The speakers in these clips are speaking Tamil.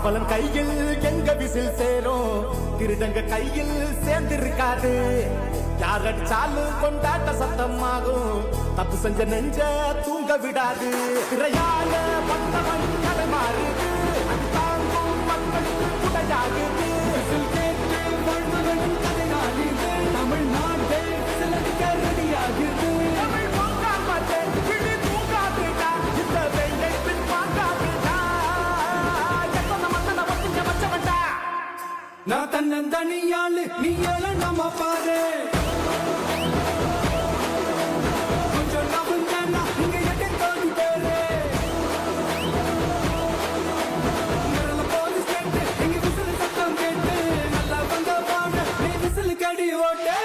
காவலன் கையில் எங்க விசில் சேரும், திருடங்க கையில் சேர்ந்திருக்காது. யார் அடிச்சாலும் கொண்டாட்ட சத்தமாகும், தப்பு செஞ்ச நெஞ்ச தூங்க விடாது. திரையால வந்தவன் கதை மாறுது, அது தாங்கும் மக்களுக்கு குடையாகுது. விசில் கேட்டு வாழ்ந்தவன் கதை நாளிது, தமிழ்நாட்டை விசிலடிக்க ரெடியாகுது. தமிழ் போங்காமட்டே விழி தூங்காதுடா, இந்த வெயிலை பின் வாங்காதுடா. எத்தனை மன்னனை ஒத்திங்க வச்சவன்டா. நான் தன்னந்தனியாளு, நீ ஏழ நம்ம பாரு. கொஞ்சம் நம்புனா இங்க எட்டு கோடி பேரு. உங்கள போலீஸ் கேட்டு இங்க விசில் சத்தம் கேட்டு, நல்லா வந்த பாட நீ விசில் கடி ஓட்டு.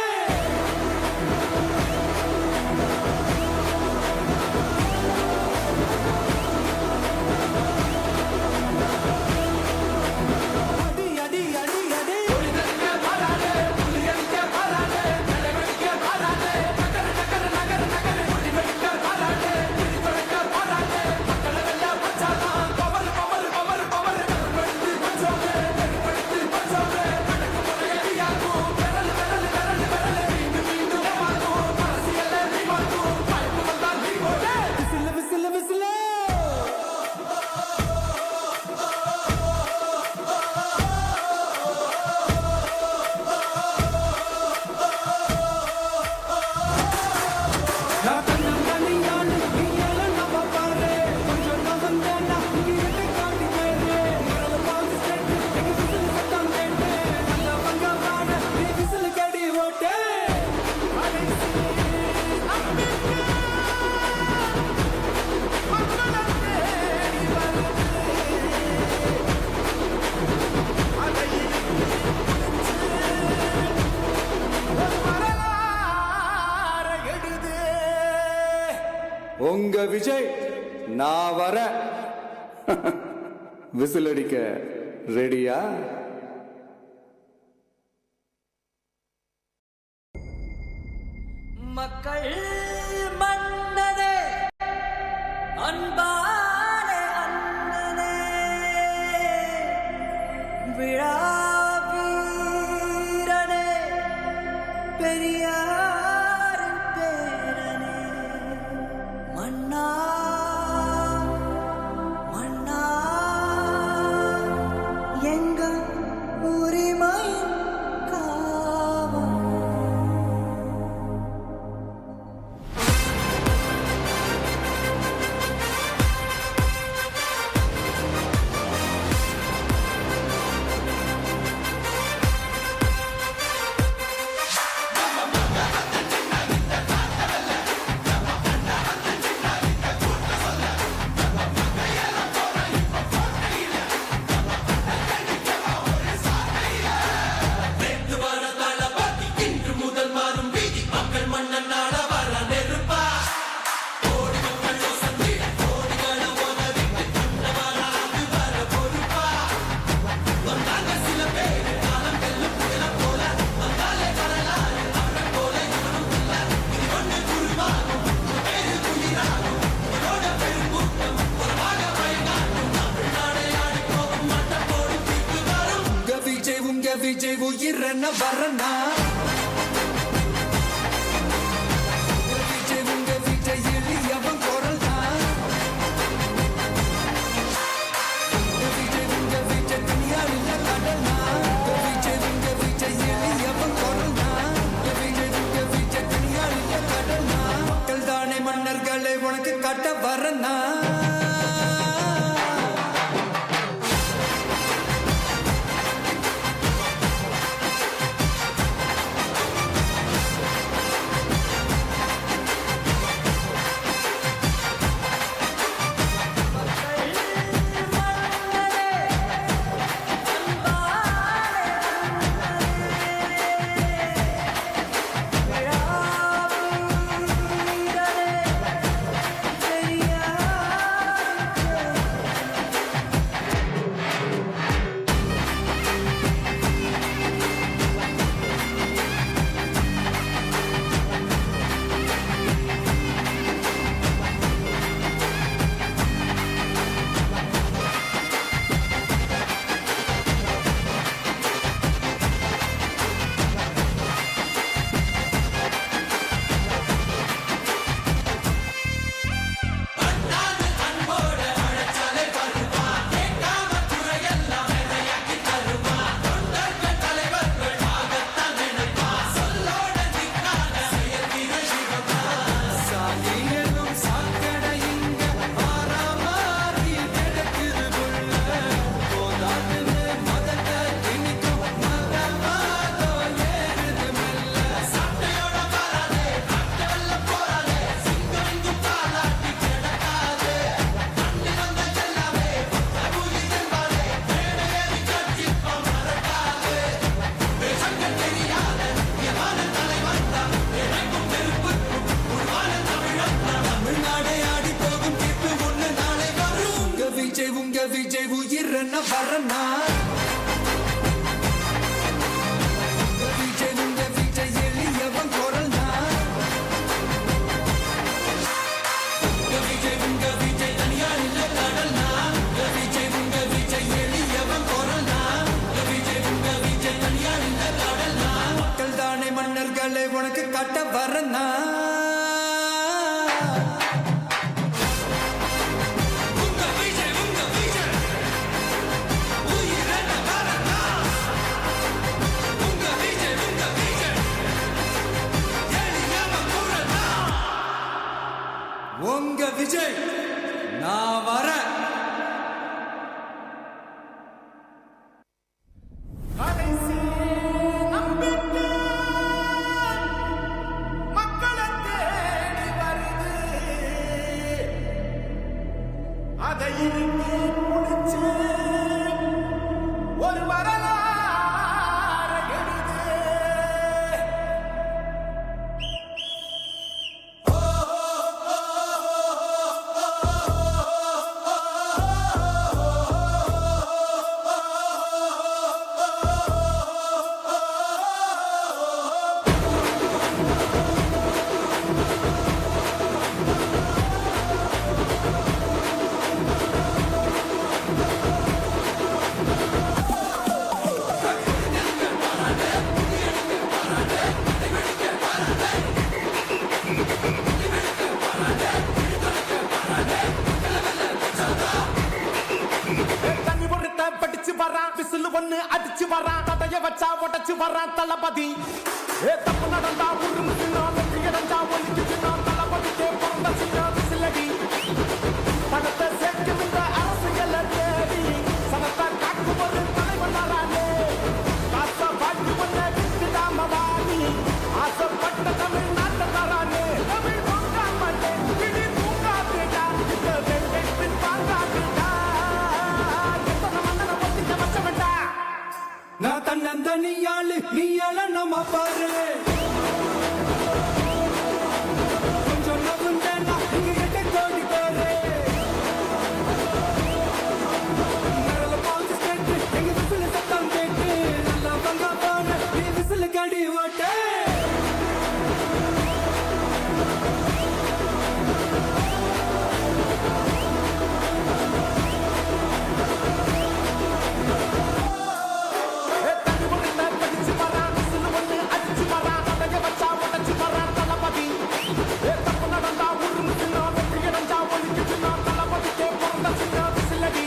உங்க விஜய் நான் வர விசில் அடிக்க ரெடியா? மக்கள் மன்னனே, அன்பானே அண்ணனே, விழா வீரனே, பெரியார் பேரனே, மன்னா மன்னா எங்க உரிமை காவல். விஜய் உயிரன வரனா, விஜய் உங்க விஜய் எளியவன் குரல் தான். விஜய் உங்க விஜய் தனியார் இல்ல கடனா, விஜய் உங்க விஜய் எளியவன் குரல் தான். விஜய் உங்க விஜய் தனியார் இல்ல கடனா, மக்கள் தானே மன்னர்களை உனக்கு காட்ட வரனா. உனக்கு கட்ட வரனா உங்க விஜய் நான் வரேன். கடைசி நம்பிக்கை மக்களை தேடி வருது. அதை இறுக்கி பிடிச்சு ஒரு வரலாறு எழுது. தண்ணி பொறுத்த படிச்சு வரான், விசில் ஒண்ணு அடிச்சு வரான், தடைய வச்சா உடச்சு வரான் தளபதி. தப்பு நடந்தா உருமு சின்னம், வெற்றி அடைஞ்சா ஒலிக்கு சின்னம், தளபதிக்கே பிறந்த சின்ன விசிலடி. பணத்தை சேர்க்கும் இந்த அரசியலை தேடி சனத்தை காக்கும் ஒரு தலைவன் நானே. காசை வாங்கி ஒன்ன விட்டுடாம வாடி, ஆசைப்பட்ட தமிழ்நாட்டை தரானே. தமிழ் தூங்காமலே இடி தூங்காதேடா, இந்த வெள்ளை பின் வாங்காதேடா. எத்தனை மன்னனை ஒத்திக்க வச்சவன்டா. நான் தன்னந்தனியாளு நீ நம்ம பாரு கொஞ்சம் நவுண்டா இங்க எட்ட கோடி பேரு நரல பால்ஸ் கேட்டு எங்க விசில் சத்தம் கேட்டு நல்லா பங்கா போன நீ விசில் கடி ஓட்ட தண்ணி பொறுத்த படிச்சு வரான், விசில் ஒண்ணு அடிச்சு வரான், தடைய வச்சா உடச்சு வரான் தளபதி. தப்பு நடந்தா உருமு சின்னம், வெற்றி அடைஞ்சா ஒலிக்கு சின்னம், தளபதிக்கே பிறந்த சின்ன விசிலடி.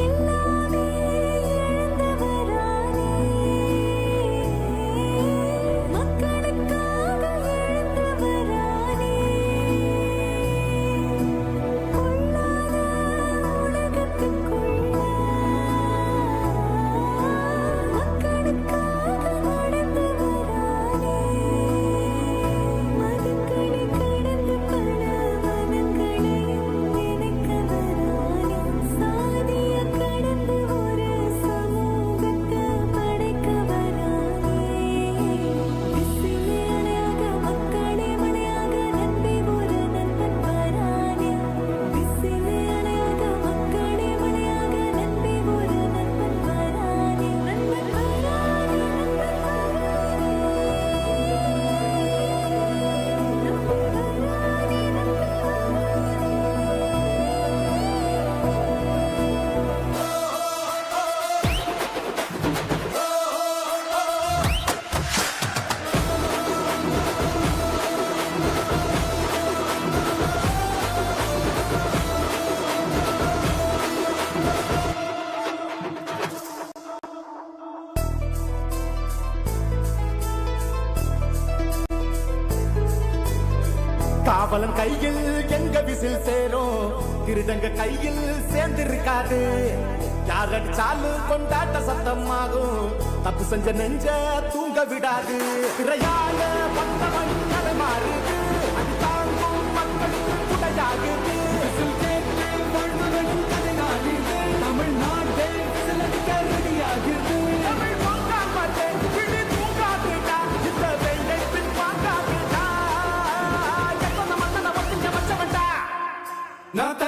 எல்லாமே இழந்தவரானே மக்களுக்காக எழுந்தவரானே கொள்ளாத உலகத்துக்குள்ள மக்களுக்காக நடந்தவரானே மதங்களை கடந்து பல வனங்களையும் நினைக்கவரானே சாதிய கடந்து ஒரு சமூகத்தை படைக்கவரானே விசிலே அணையாக மக்களே மலையாக நம்பி ஒரு நண்பன் வரானே விசிலே அணையாக மக்களே மலையாக நம்பி ஒரு நண்பன் வரானே நண்பன் வரானே நண்பன் காவலன் கையில் எங்க விசில் சேரும், திருடங்க கையில் சேர்ந்திருக்காது. யார் அடிச்சாலும் கொண்டாட்ட சத்தமாகும், தப்பு செஞ்ச நெஞ்ச தூங்க விடாது. திரையால பந்தவன் கரை மாறுது, அது தாங்கும் மக்களுக்கு குடையாகுது. விசில் கேட்டு வாழ்ந்தவனும் கதையாகுது தமிழ்நாட்டே விசில் அடிக்க ரெடியாகுது தமிழ் தூங்காமலே விழி தூங்காதுடா, இந்த வெள்ளை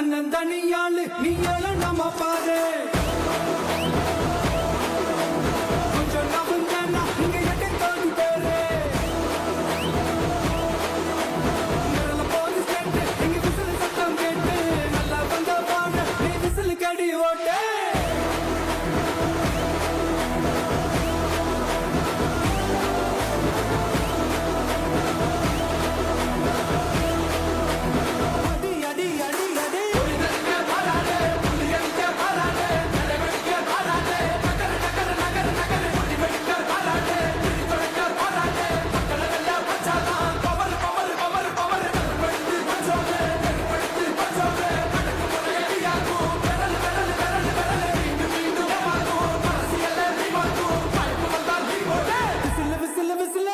தன்னந்தனியாளு நீ எல்லாம் நம்ம பாரு கொஞ்சம் நவந்தனா இங்க எட்டு கோடி பேரு நிரல போலீஸ் கேட்டு இங்க விசில் சத்தம் கேட்டு நல்லா வந்த பாடு நீ விசில் கடி ஓட்டு அடி அடி அடி அடி விசில் விசில் விசில்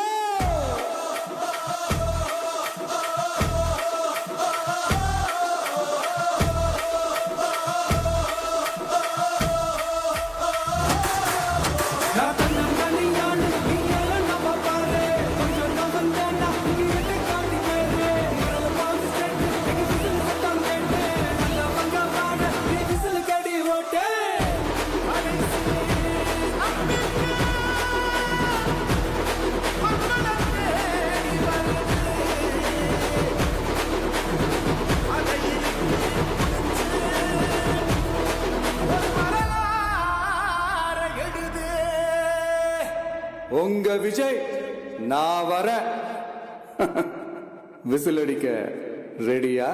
நான் தன்னந்தனியாளு நீ எல்லாம் நம்ம பாரு கொஞ்சம் நவந்தனா இங்க எட்டு கோடி பேரு நிரல போலீஸ் கேட்டு இங்க விசில் சத்தம் கேட்டு நல்லா வந்த பாடு நீ விசில் கடி ஓட்டு உங்க விஜய் நான் வர விசில் அடிக்க ரெடியா?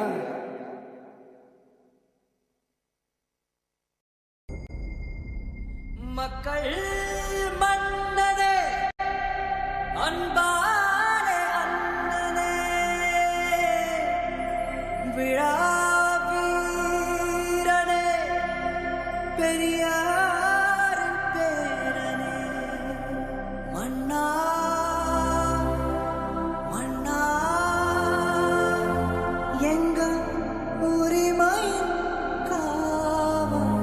மக்கள் மன்னனே அன்பாலே அண்ணனே விழா வீரனே பெரியாரின் பேரனே மன்னா மன்னா எங்க உரிமையின் காவல்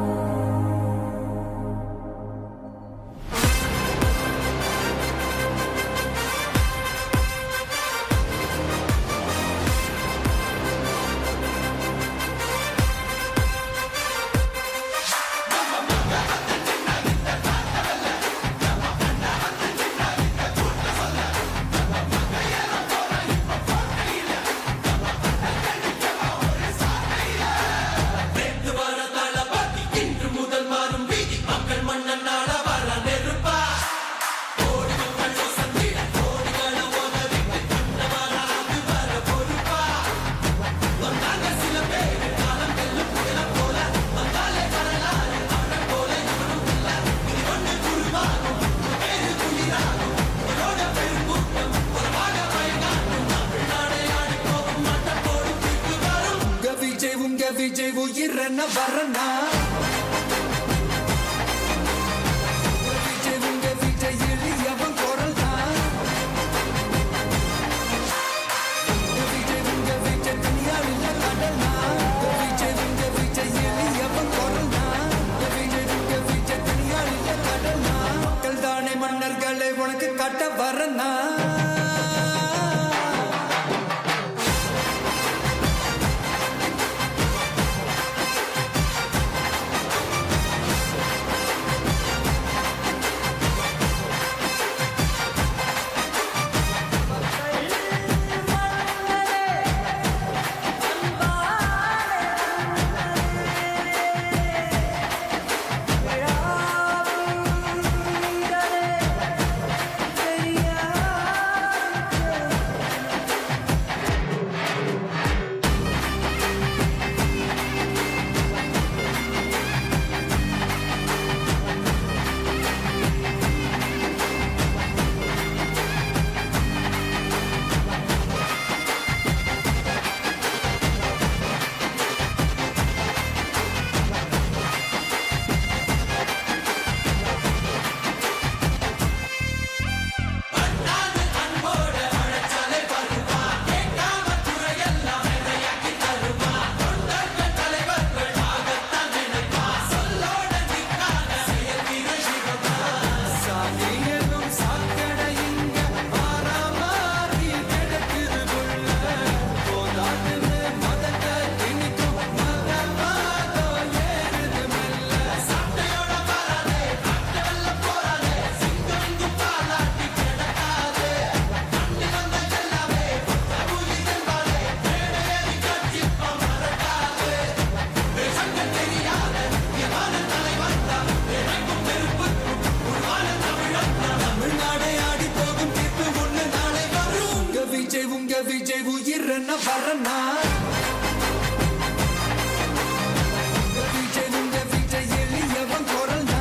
உங்க விஜய் உயிரன வரனா உங்க விஜய் எளியவன் குரல் தான் உங்க விஜய் தனியாள் இல்ல கடனா உங்க விஜய் எளியவன் குரல் தான் உங்க விஜய் தனியாள் இல்ல கடனா மக்கள் தானே மன்னர்களை உனக்கு கட்ட வரனா விஜய் உயிர் என்ன வரனா உங்க விஜய் எளியவன் குரல்னா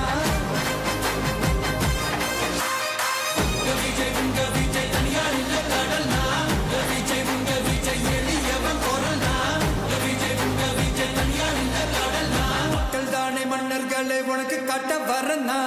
உங்க விஜய் தனியார் இல்ல கடல்னா உங்க விஜய் எளியவன் குரல்னா உங்க விஜய் தனியார் இல்ல கடல்னா மக்கள் தானே மன்னர்களை உனக்கு காட்ட வரனா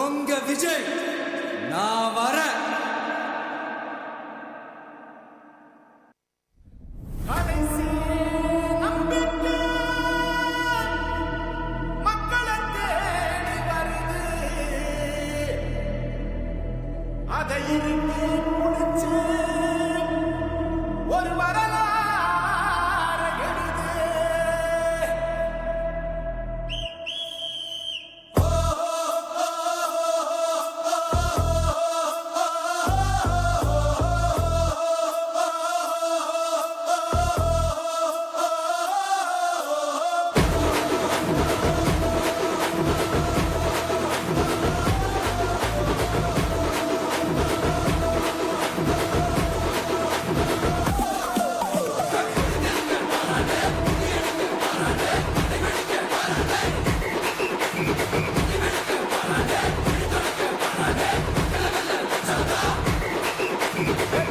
உங்க விஜய் நான் வரேன் கடைசி நம்பிக்கை மக்களை தேடி வருது. அதை இறுக்கி பிடிச்சு ஒரு வரலாறு எழுது.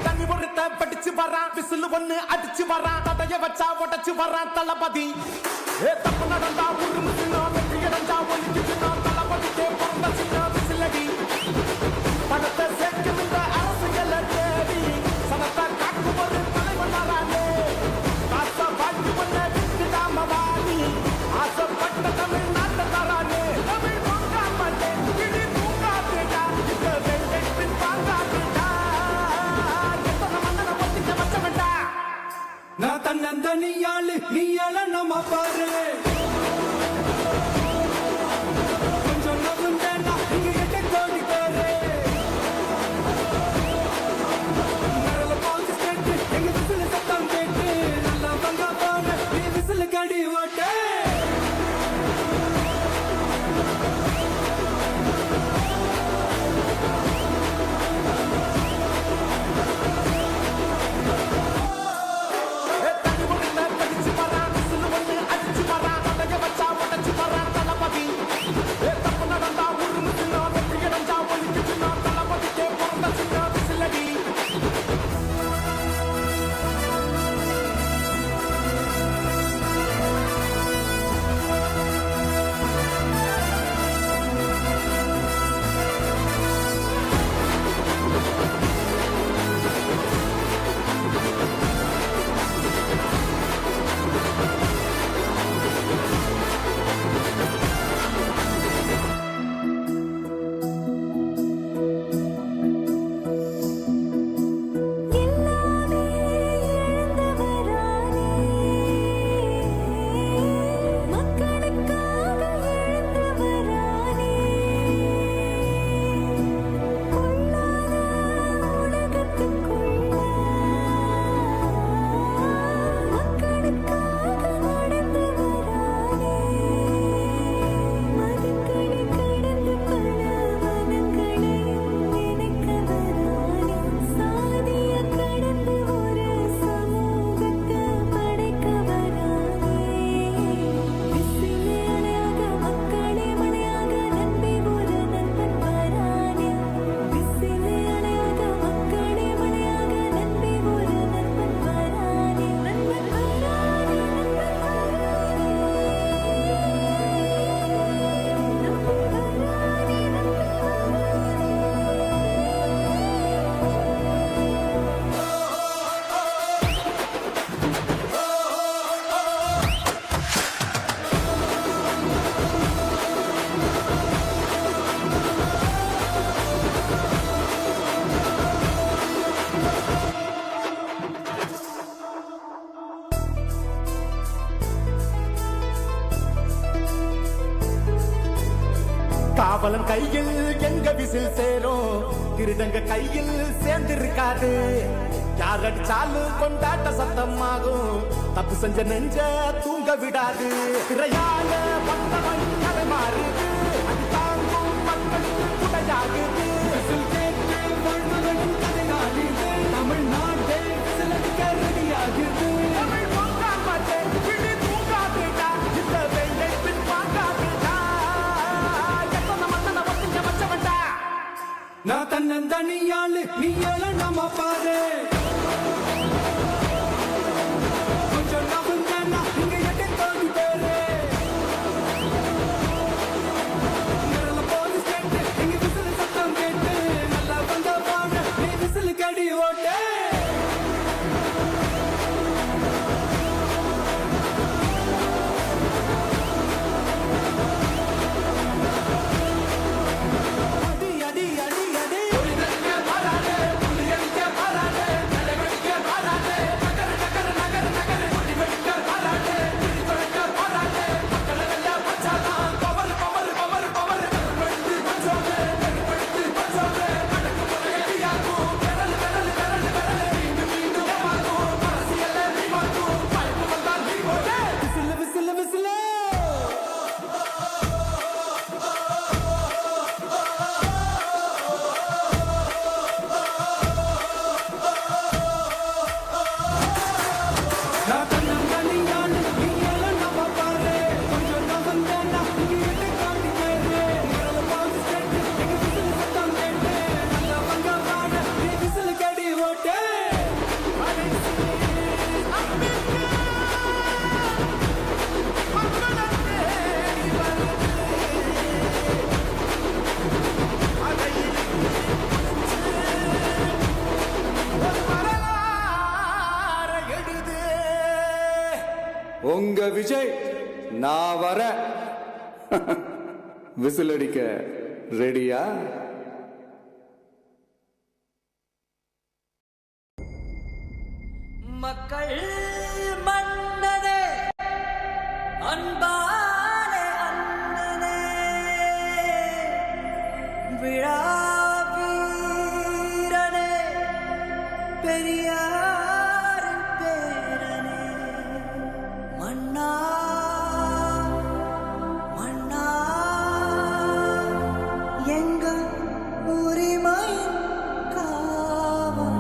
தண்ணி பொறுத்த படிச்சு வரான், விசில் ஒண்ணு அடிச்சு வரான், தடைய வச்சா உடைச்சு வரான் தளபதி. தப்பு நடந்தா உருமு சின்ன, வெற்றி அடைஞ்சா ஒலிக்கு சின்ன, தளபதிக்கே பிறந்த சின்ன விசிலடி. பணத்தை சேர்க்கும் இந்த அரசுகளை தேடி சனத்தை காக்கும் ஒரு தலைவன் வரானே. காசை வாங்கி ஒன்ன விட்டுடாம வாணி, ஆசைப்பட்ட தமிழ்நாட்டை தரானே. தமிழ் பொங்காமலே இடி பூங்காதேடா, இந்த வெள்ளத்தின் பாங்காதேடா. நான் தன்னந்தனியாளு நீ நம்ம பாரு கொஞ்சம் நவுண்டேன்னா நீங்க எட்ட கோடி பேரு நரல பால்ஸ் கேட்டு எங்க விசில் சத்தம் கேட்டு நல்லா பங்கா போன நீ விசில் கடி ஓட்டே தண்ணி பொறுத்த படிச்சு வரான், விசில் ஒண்ணு அடிச்சு வரான், தடைய வச்சா உடைச்சு வரான் தளபதி. தப்பு நடந்தா உருமு சின்ன, வெற்றி அடைஞ்சா ஒலிக்கு சின்ன, தளபதிக்கே பிறந்த சின்ன விசிலடி. எல்லாமே இழந்தவரானே மக்களுக்காக இழந்தவரானே பொல்லாத உலகத்துக்குள்ள மக்களுக்காக நடந்தவரானே மதங்களை கடந்து பல வனங்களையும் நினைக்கவரானே சாதிய கடந்து ஒரு சமூகத்தை படைக்கவரானே விசிலே அணையாக மக்களே மழையாக நம்பி ஒரு நண்பன் வரானே விசிலே அணையாக மக்களே மழையாக நம்பி ஒரு நண்பன் வரானே நண்பன் வரானே காவலன் கையில் எங்க விசில் சேரும், திருடங்க கையில் சேர்ந்திருக்காது. யார் அடிச்சாலும் கொண்டாட்ட சத்தமாகும். தப்பு செஞ்ச நெஞ்ச தூங்க விடாது. திரையால வந்தவன் கதை மாறுது. அது தாங்கும் மக்களுக்கு குடையாகுது. விசில் கேட்டு வாழ்ந்தவன் கதையாகுது. தமிழ்நாட்டை விசிலடிக்க ரெடியாகுது. தமிழ் பொங்கால் மாட்டே விழி தூங்காதுடா. இந்த வெள்ளை பின் பார்க்காதுடா. எத்தனை மன்னனை ஒட்டிங்க வச்சவன்டா. நான் தன்னந்தனியாளு நீ ஏழ நம்ம பாரு கொஞ்சம் நம்புனா இங்க எட்டை தோண்டி பேரு நிரல போலீஸ் கேட்டு இங்க விசில் சத்தம் கேட்டு நல்லா வந்த பாடு நீ விசில் கடி ஓட்டு உங்க விஜய் நான் வர விசில் அடிக்க ரெடியா? மக்கள் மன்னனே அன்பானே அண்ணனே விழா வீரனே பெரியார் பேரனே மன்னா மன்னா எங்க உரிமை காவல்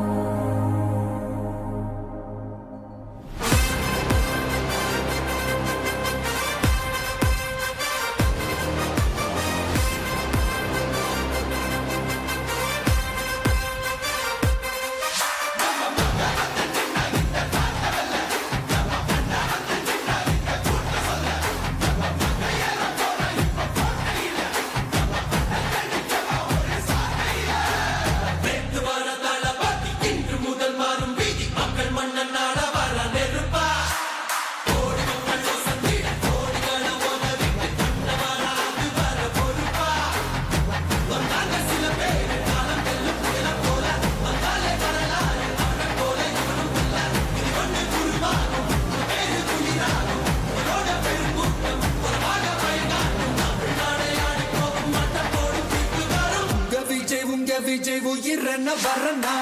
விஜய் உயிரன வரனா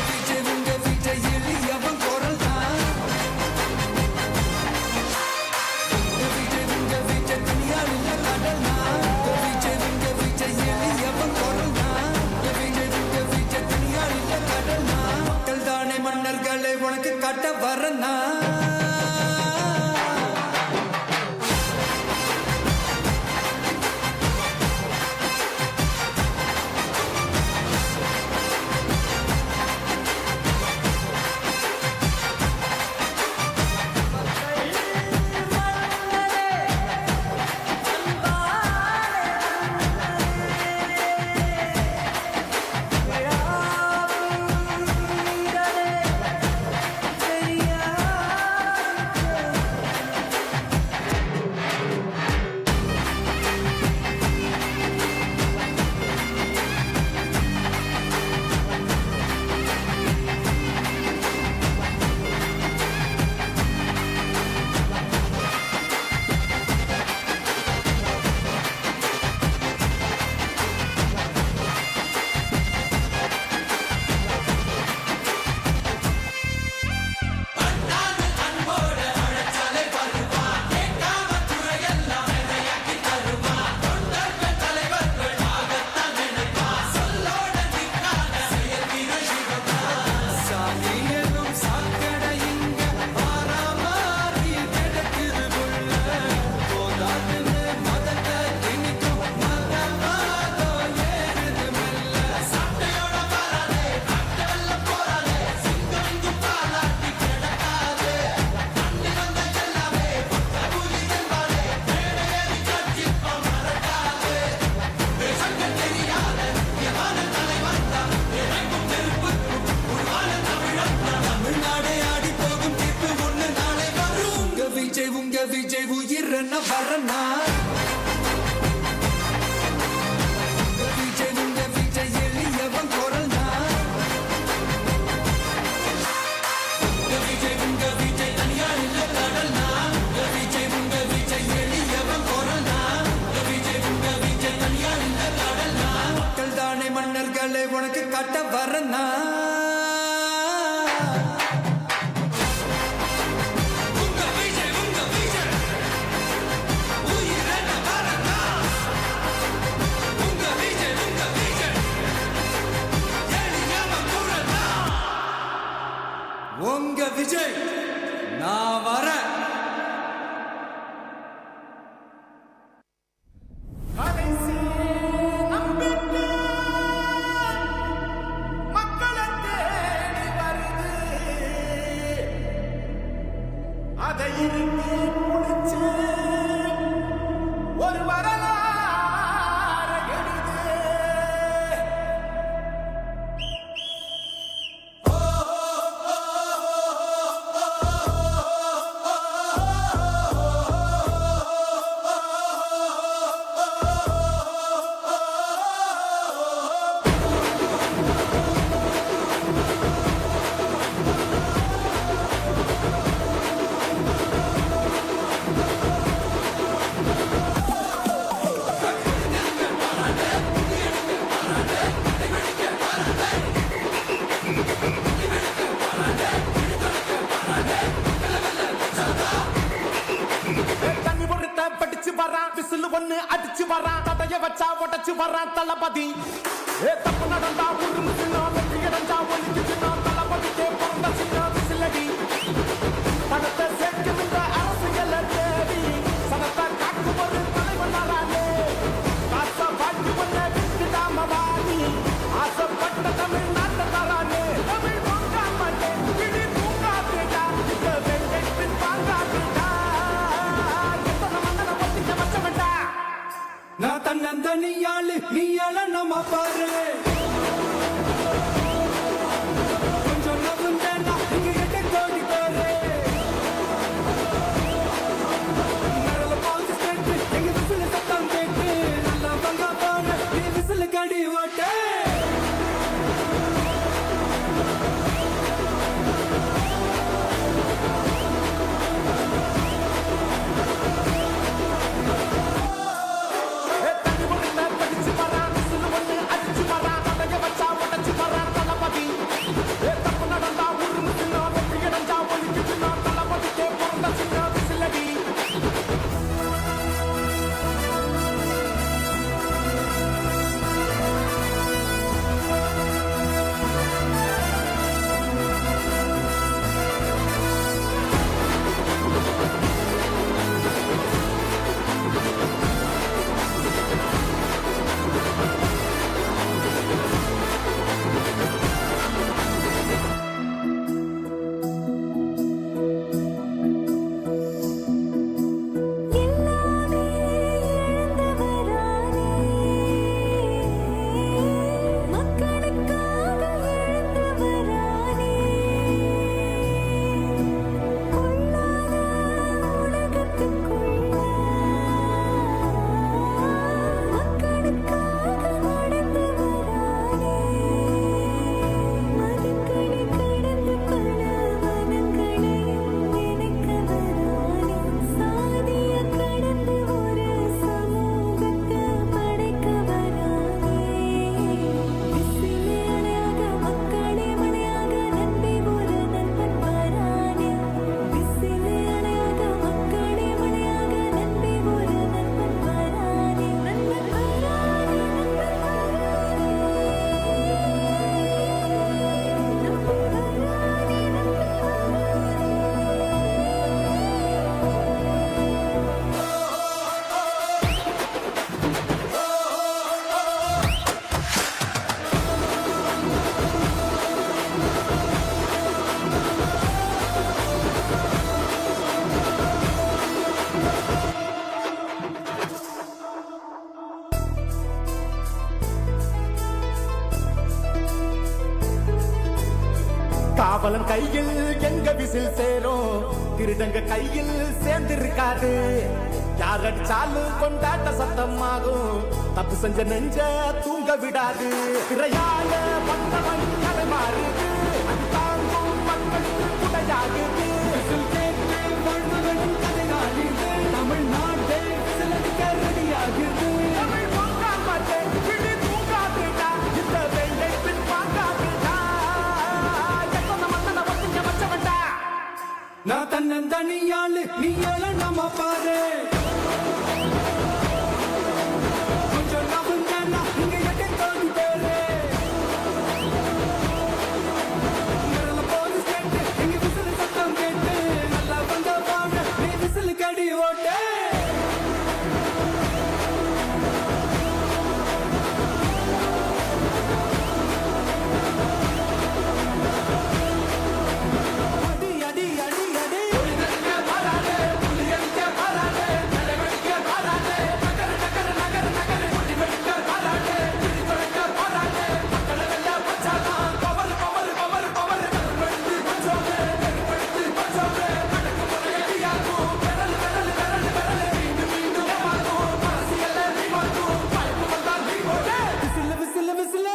விஜய் உங்க விஜய் எளியவன் குரல் தான் விஜய் உங்க விஜய் தனியாளில் கடனா விஜய் உங்க விஜய் எளியவன் குரல் தான் விஜய் உங்க விஜய் தனியாளில் கடனா மக்கள் தானே மன்னர்களை உனக்கு காட்ட வரனா என்ன வரனா விஜய் உங்க விஜய் எளியவன் குரல்னா விஜய் உங்க விஜய் தனியார் இல்ல கடல்னா விஜய் உங்க விஜய் எளியவன் குரல்னா விஜய் உங்க விஜய் தனியார் இல்ல கடல்னா மக்கள் தானே மன்னர்களை உனக்கு காட்ட வரனா உங்க விஜய் நான் வரேன் கடைசி நம்பிக்கை மக்களை தேடி வருது. அதை இறுக்கி பிடிச்சு ஒரு வரலாறு எழுது. தண்ணி பொறுத்த படிச்சு வரான், விசில் ஒண்ணு அடிச்சு வரான், தடைய வச்சா உடைச்சு வரான் தளபதி. தப்பு நடந்தா உருமுச்சுனா, வெற்றி அடைஞ்சா ஒழிச்சுனா, தளபதிக்கே பிறந்த சின்ன விசிலடி. பணத்தை சேர்க்கும் இந்த அரசியலை தேடி, சனத்தை காக்கும் ஒரு தலைவன் வரானே. காசை வாங்கி ஒன்ன விட்டுடாம வாணி, ஆசைப்பட்ட தமிழ்நாட்டை தரானே. தமிழ் தூங்காமட்டே, இடி தூங்காதேடா, இந்த வெங்கட்பின் வாங்காதேடா. எத்தனை மன்னனை ஒத்திக்க வச்சவன்டா. நான் தன்னந்தனியாளு நீ நம்ம பாரு கொஞ்சம் நவுந்தேன்னா இங்க 8 கோடி பேரு நரல பால்ஸ் கேட்டு எங்க விசில் சத்தம் கேட்டு நல்லா பங்கா போன நீ விசில் கடி ஓட்ட தண்ணி பொறுத்த படிச்சு வரான், விசில் ஒண்ணு அடிச்சு வரான், தடைய வச்சா உடைச்சு வரான் தளபதி. தப்பு நடந்தா உருமுச்சுனா, வெற்றி அடைஞ்சா ஒழிச்சுனா, தளபதிக்கே பிறந்த சின்ன விசிலடி. எல்லாமே இழந்தவரானே மக்களுக்காக இழந்தவரானே பொல்லாத உலகத்துக்குள்ள மக்களுக்காக நடந்தவரானே மதங்களை கடந்து பல வனங்களையும் நினைக்க வரானே சாதிய கடந்து ஒரு சமூகத்தை படைக்க வரானே விசிலே அணையாக மக்களே மலையாக நம்பி ஒரு நண்பன் வரானே விசிலே அணையாக மக்களே மலையாக நம்பி ஒரு நண்பன் வரானே நண்பன் வரானே நண்பன் காவலன் கையில் எங்க விசில் சேரும், திருடங்க கையில் சேர்ந்திருக்காது. யார் அடிச்சாலும் கொண்டாட்ட சத்தமாகும் தப்பு செஞ்ச நெஞ்ச தூங்க விடாது திரையால வந்தவன் கதை மாறுது அது தாங்கும் மக்களுக்கு குடையாகுது கேட்டு வாழ்ந்தவனும் கதை நாளிது தமிழ்நாட்டை சிலருக்கு ரெடியாகுது தமிழ் பொங்கா மாட்டேன் கிளி தூங்காதுடா இந்த வெள்ளை பின் வாங்காதுடா எத்தனை மன்னனை வசிங்க வச்சவன்டா நான் தன்னந்தனியாளு நீ எல்லாம் நம்ம பாரு கொஞ்சம் நவந்தேன்னா இங்க எட்டை தாண்டி பேரு விரல போலீஸ் கேட்டு எங்க விசில் சத்தம் கேட்டு நல்லா வந்த வாங்க நீ விசில் கடி ஓட்டு அடி அடி அடி அடி விசில் விசில் விசில்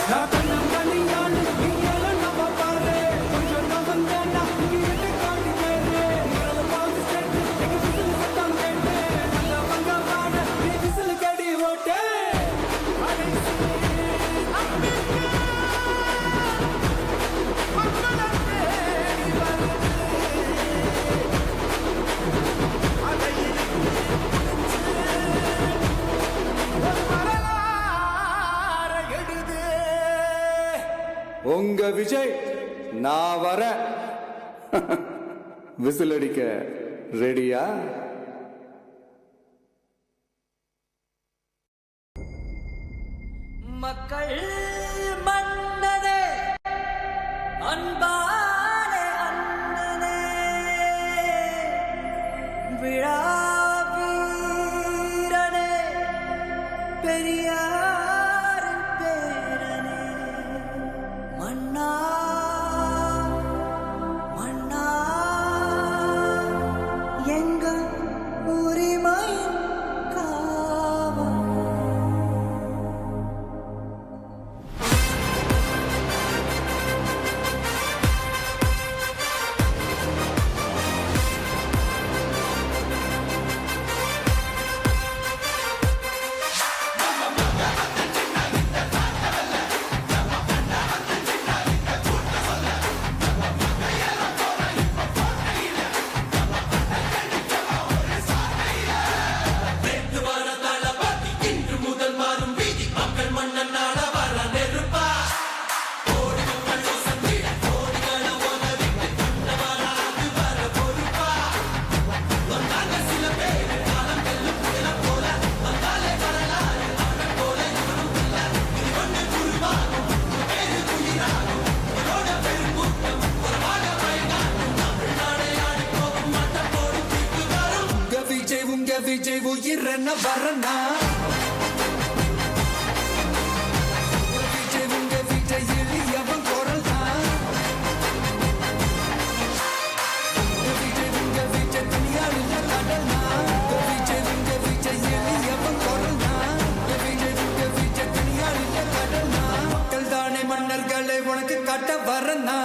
நான் தன்னந்தனியாளு நீ எல்லாம் நம்ம பாரு கொஞ்சம் நவந்தேன்னா இங்க எட்டை தாண்டி பேரு விரல போலீஸ் கேட்டு எங்க விசில் சத்தம் கேட்டு நல்லா வந்த வாங்க நீ விசில் கடி ஓட்டு உங்க விஜய் நான் வரேன் விசில் அடிக்க ரெடியா? மக்கள் மன்னனே அன்பாலே அண்ணனே விழா வீரனே பெரியார் பேரனே மன்னா மன்னா எங்கள் உரிமையின் காவல் உங்க விஜய் உயிரென்ன வரனா உங்க விஜய் எளியவன் குரல் தான் உங்க விஜய் துணியால் இல்ல கடனா உங்க விஜய் எளியவன் குரல் தான் உங்க விஜய் துணியால் இல்ல கடனா மக்கள் தானே மன்னர்களை உனக்கு காட்ட வரனா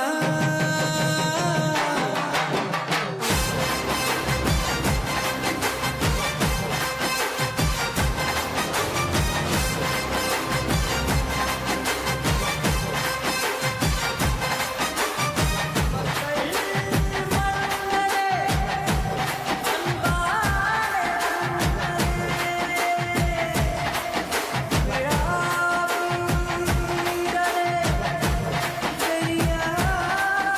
பெரியார்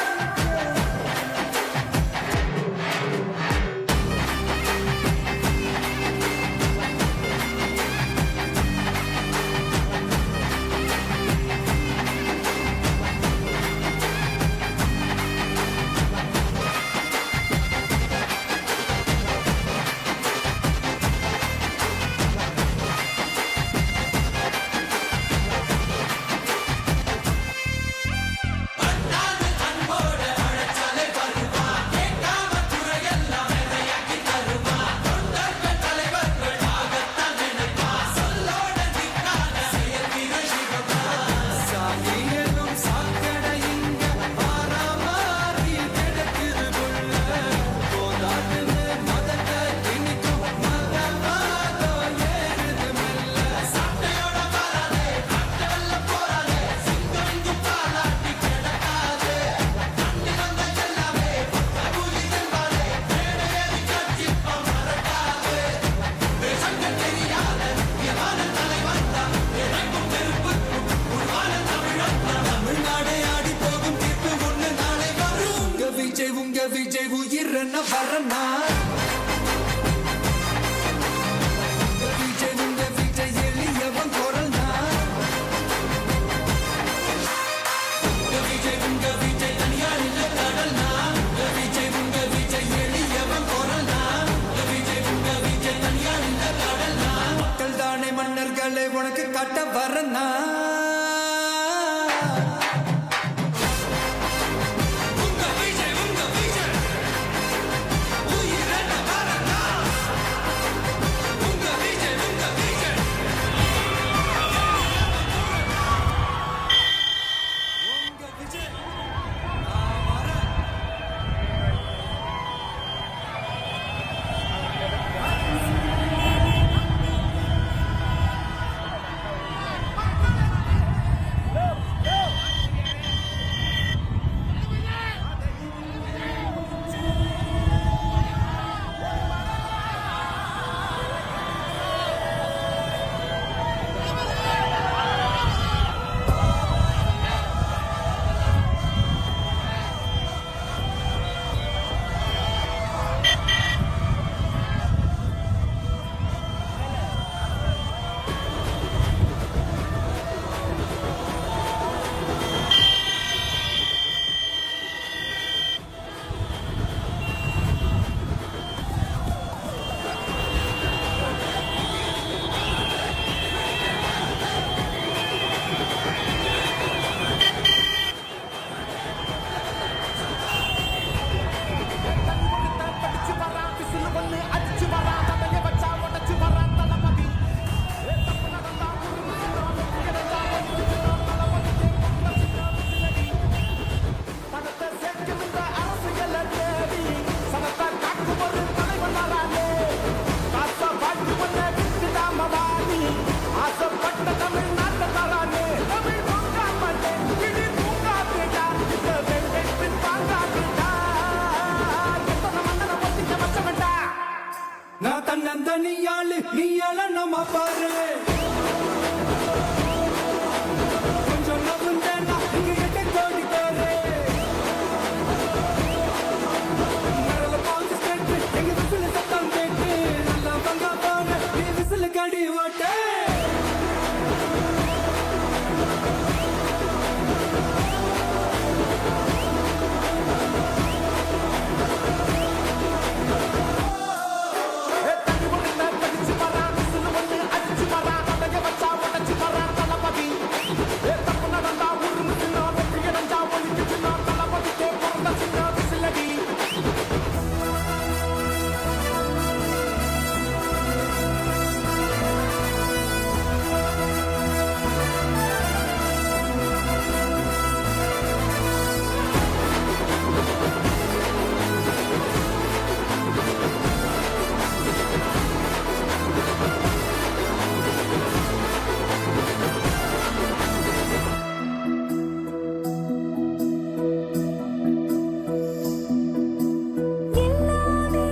உயிரென்ன வரனா விஜய் உங்க விஜய் எளியவன் குரல்னா விஜய் உங்க விஜய் தனியார் இல்ல கடல்னா விஜய் உங்க விஜய் எளியவன் குரல்னா விஜய் உங்க விஜய் தனியார் இல்ல கடல்னா மக்கள் தானே மன்னர்களை உனக்கு காட்ட வரனா படிச்சு வரான் விசில் ஒண்ணு அடிச்சு வரான் தடைய வச்சா உடச்சு வரான் தளபதி தப்பு நடந்தா பணத்தை சேர்க்கின்ற அரசியல தேடி சனத்தை காக்கும் ஒரு தலைவன் வரானே காசை வாழ்க்கை ஒன்ன விட்டுடாம வாடி ஆசைப்பட்ட தமிழ்நாட்டை தரானே தமிழ் தூங்காமட்டே இடி தூங்காதேடா இந்த வெள்ளத்தின் தாங்காதேடா நான் தன்னந்தனியாளு நீ நம்ம பாரு கொஞ்சம் நவுந்தேன்னா இங்க எட்ட கோடி பேரு மரல பாஞ்சு கேட்டு எங்க விசில சத்தம் கேட்டு நல்லா பங்கா போன நீ விசில கடி ஓட்ட படிச்சு வரான் விசில் ஒண்ணு அடிச்சு வரான் தடைய வச்சா உடச்சு வரான் தளபதி தப்பு நடந்தா உருமு சின்ன வெற்றி அடைஞ்சா ஒழிக்கு சின்ன தளபதிக்கே பிறந்த சின்ன விசிலடி எல்லாமே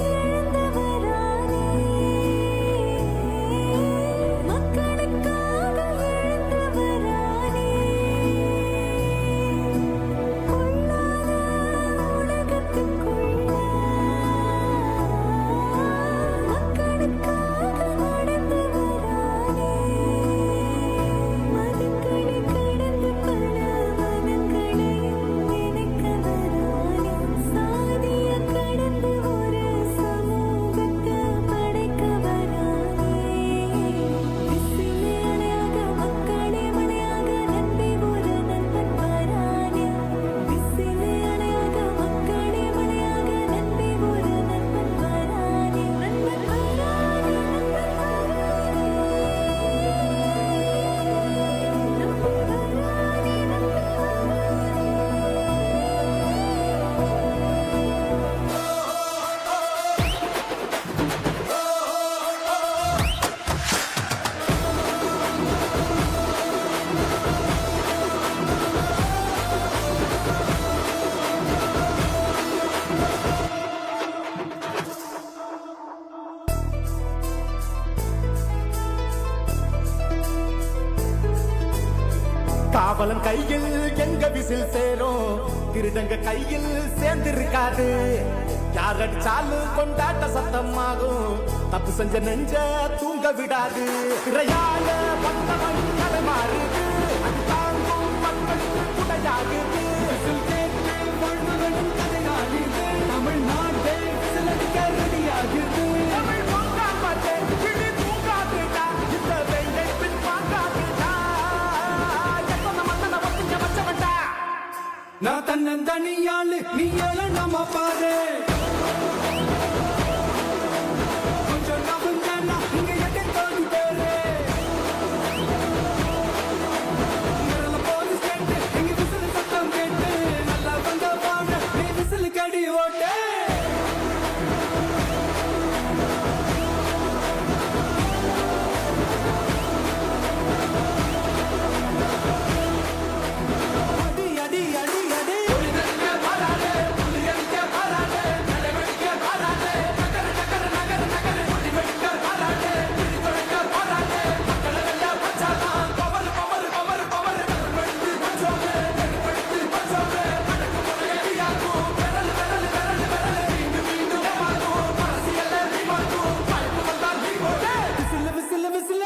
இழந்தவரானே மக்களுக்காக இழந்தவரானே கொள்ளாத உலகத்துக்குள்ள மக்களுக்காக நடந்தவரானே மதங்களை கடந்து பல வனங்களையும் நினைக்கவரானே சாதிய கடந்து ஒரு சமூகத்தை படைக்கவரானே விசிலே அணையாக மக்களே மலையாக நம்பி ஒரு நண்பன் வரானே விசிலே அணையாக மக்களே மலையாக நம்பி ஒரு நண்பன் வரானே நண்பன் வரானே காவலன் கையில் எங்க விசில் சேரும் திருடங்க கையில் சேர்ந்திருக்காது யார் அடிச்சாலும் கொண்டாட்ட சத்தமாகும் தப்பு செஞ்ச நெஞ்ச தூங்க விடாது திரையால வந்தவன் கதை மாறுது அது தாங்கும் மக்களுக்கு துணையாகுது வாழ்ந்தவனும் கதையாகுது தமிழ்நாட்டை சிலடிக்க ரெடியாகுது தமிழ் பொங்கா மாட்டேன் கிளி தூங்காதுடா இந்த வெள்ளை பின் பார்க்காதுடா எத்தனை மன்னனை ஒத்திங்க வச்சவன்டா நான் தன்னந்தனியாளு நீ ஏழு நம்ம பாரு கொஞ்சம் நம்புங்கண்ணா இங்க எட்டை தோண்டி பேரு இங்கெல்லாம் போலீஸ் கேட்டு எங்க விசில் சத்தம் கேட்டு நல்லா வந்த வாழ நீ விசில் கடி ஓட்டு அடி அடி அடி அடி விசில் விசில் விசில்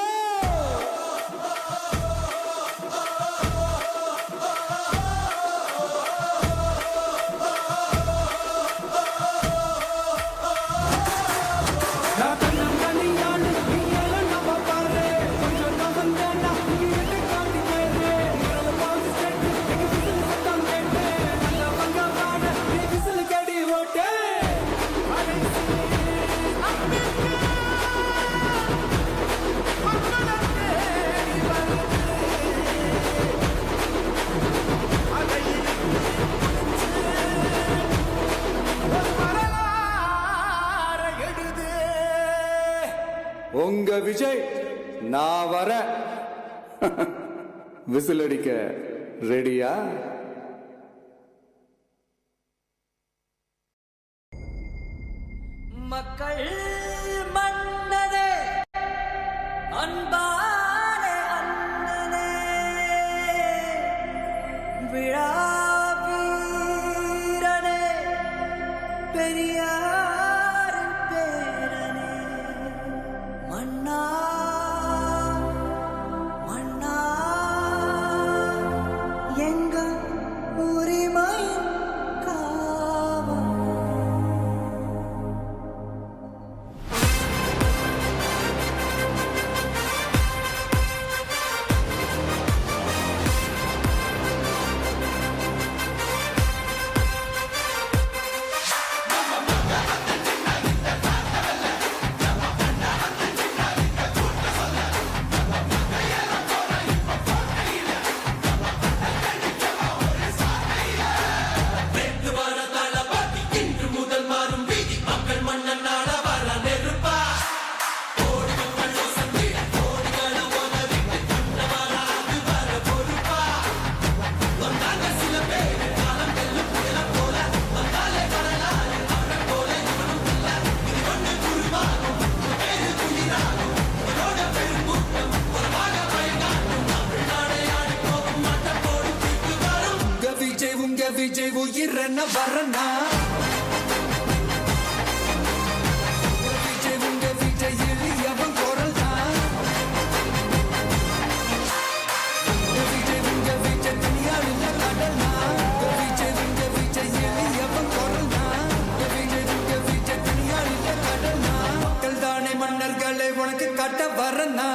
நான் தன்னந்தனியாளு நீ ஏழு நம்ம பாரு கொஞ்சம் நம்புங்கண்ணா இங்க எட்டை தாண்டி பேரு இங்கெல்லாம் போலீஸ் கேட்டு எங்க விசில் சத்தம் கேட்டு நல்லா வந்த வாழ நீ விசில் கடி ஓட்டு உங்க விஜய் நான் வர விசில் அடிக்க ரெடியா? மக்கள் மன்னதே அன்பானே அண்ணனே விழா வீரனே பெரியார் பேரனே மன்னா மன்னா எங்க உரிமையின் காவல் உங்க விஜய் உயிரன வரனா உங்க விஜய் எளியவன் குரல் தான் உங்க விஜய் தனியார் இல்ல கடனா உங்க விஜய் எளியவன் குரல் தான் உங்க விஜய் தனியார் இல்ல கடனா மக்கள் தானே மன்னர்களை உனக்கு காட்ட வரனா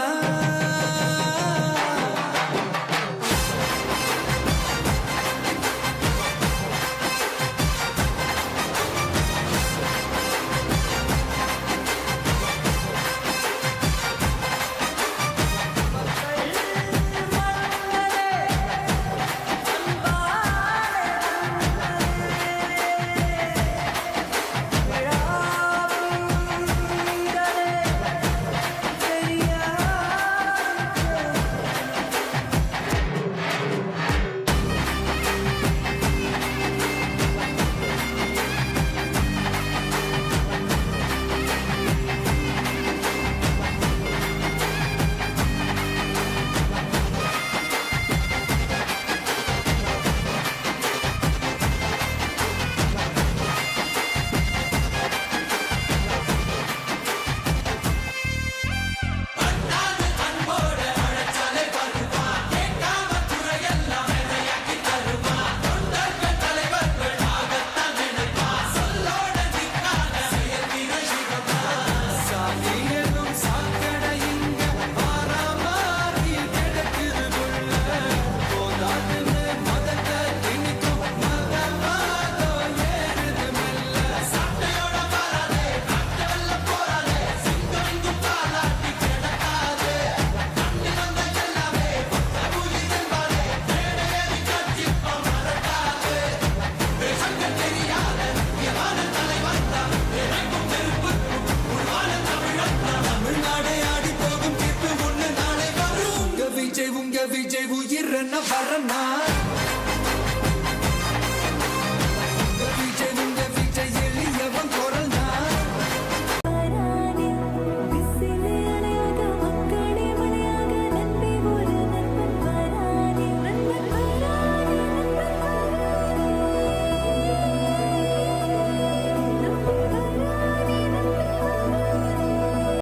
வரனா